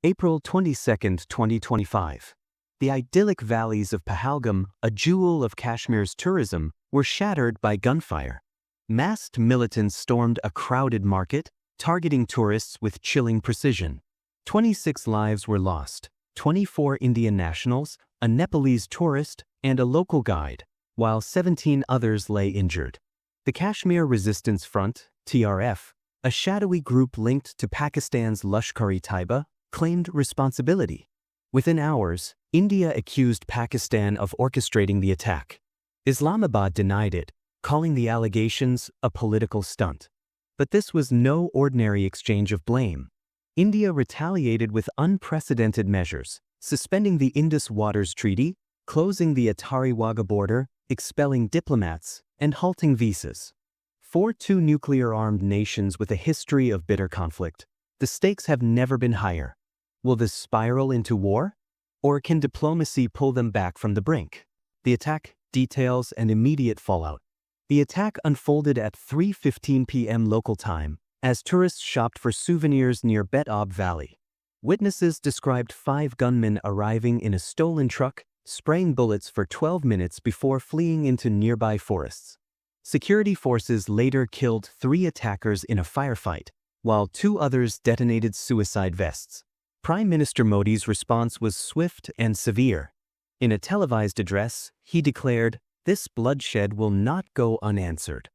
April 22, 2025. The idyllic valleys of Pahalgam, a jewel of Kashmir's tourism, were shattered by gunfire. Masked militants stormed a crowded market, targeting tourists with chilling precision. 26 lives were lost, 24 Indian nationals, a Nepalese tourist, and a local guide, while 17 others lay injured. The Kashmir Resistance Front, TRF, a shadowy group linked to Pakistan's Lashkar-e-Taiba, claimed responsibility. Within hours, India accused Pakistan of orchestrating the attack. Islamabad denied it, calling the allegations a political stunt. But this was no ordinary exchange of blame. India retaliated with unprecedented measures, suspending the Indus Waters Treaty, closing the Attari-Wagah border, expelling diplomats, and halting visas. For two nuclear-armed nations with a history of bitter conflict, the stakes have never been higher. Will this spiral into war? Or can diplomacy pull them back from the brink? The attack, details, and immediate fallout. The attack unfolded at 3:15 p.m. local time, as tourists shopped for souvenirs near Betab Valley. Witnesses described 5 gunmen arriving in a stolen truck, spraying bullets for 12 minutes before fleeing into nearby forests. Security forces later killed 3 attackers in a firefight, while 2 others detonated suicide vests. Prime Minister Modi's response was swift and severe. In a televised address, he declared, "This bloodshed will not go unanswered."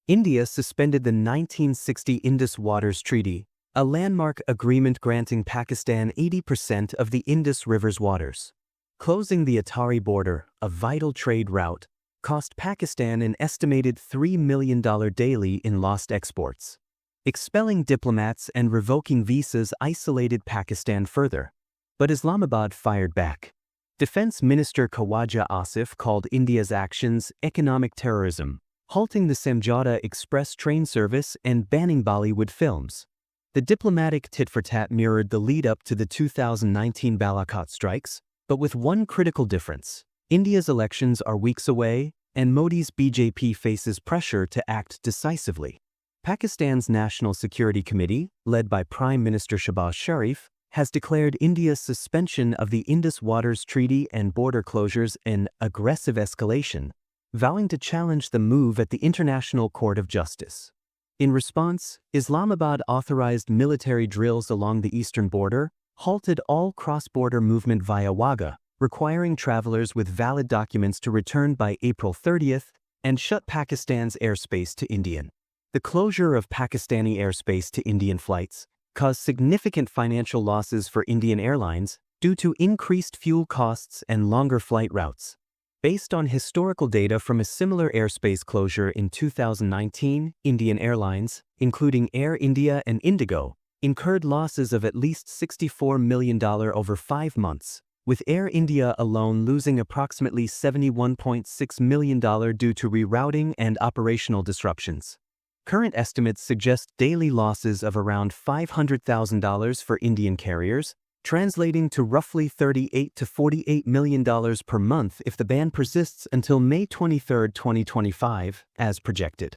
India suspended the 1960 Indus Waters Treaty, a landmark agreement granting Pakistan 80% of the Indus River's waters. Closing the Attari border, a vital trade route, cost Pakistan an estimated $3 million daily in lost exports. Expelling diplomats and revoking visas isolated Pakistan further. But Islamabad fired back. Defense Minister Khawaja Asif called India's actions economic terrorism, halting the Samjhauta Express train service and banning Bollywood films. The diplomatic tit-for-tat mirrored the lead-up to the 2019 Balakot strikes, but with one critical difference. India's elections are weeks away, and Modi's BJP faces pressure to act decisively. Pakistan's National Security Committee, led by Prime Minister Shehbaz Sharif, has declared India's suspension of the Indus Waters Treaty and border closures an aggressive escalation, vowing to challenge the move at the International Court of Justice. In response, Islamabad authorized military drills along the eastern border, halted all cross-border movement via Wagah, requiring travelers with valid documents to return by April 30th, and shut Pakistan's airspace to Indian. The closure of Pakistani airspace to Indian flights caused significant financial losses for Indian airlines due to increased fuel costs and longer flight routes. Based on historical data from a similar airspace closure in 2019, Indian Airlines, including Air India and Indigo, incurred losses of at least $64 million over 5 months, with Air India alone losing approximately $71.6 million due to rerouting and operational disruptions. Current estimates suggest daily losses of around $500,000 for Indian carriers, translating to roughly $38 to $48 million per month if the ban persists until May 23, 2025, as projected.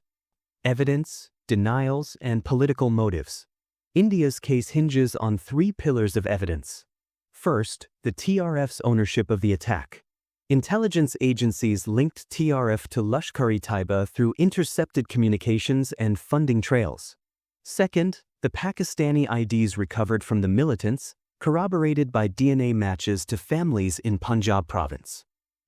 Evidence, denials, and political motives. India's case hinges on 3 pillars of evidence. First, the TRF's ownership of the attack. Intelligence agencies linked TRF to Lashkar-e-Taiba through intercepted communications and funding trails. Second, the Pakistani IDs recovered from the militants, corroborated by DNA matches to families in Punjab province.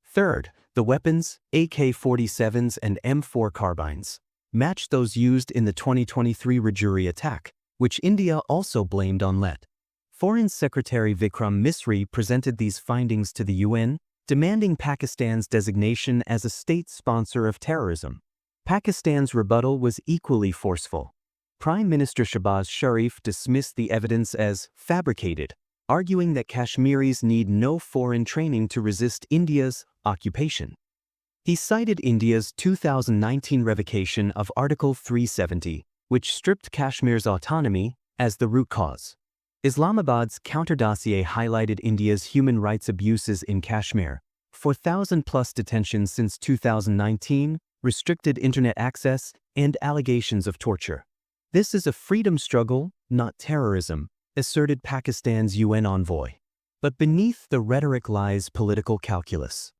Third, the weapons, AK-47s and M4 carbines, matched those used in the 2023 Rajouri attack, which India also blamed on Let. Foreign Secretary Vikram Misri presented these findings to the UN, demanding Pakistan's designation as a state sponsor of terrorism. Pakistan's rebuttal was equally forceful. Prime Minister Shehbaz Sharif dismissed the evidence as fabricated, arguing that Kashmiris need no foreign training to resist India's occupation. He cited India's 2019 revocation of Article 370, which stripped Kashmir's autonomy, as the root cause. Islamabad's counter-dossier highlighted India's human rights abuses in Kashmir, 4,000+ detentions since 2019, restricted internet access, and allegations of torture. This is a freedom struggle, not terrorism, asserted Pakistan's UN envoy. But beneath the rhetoric lies political calculus.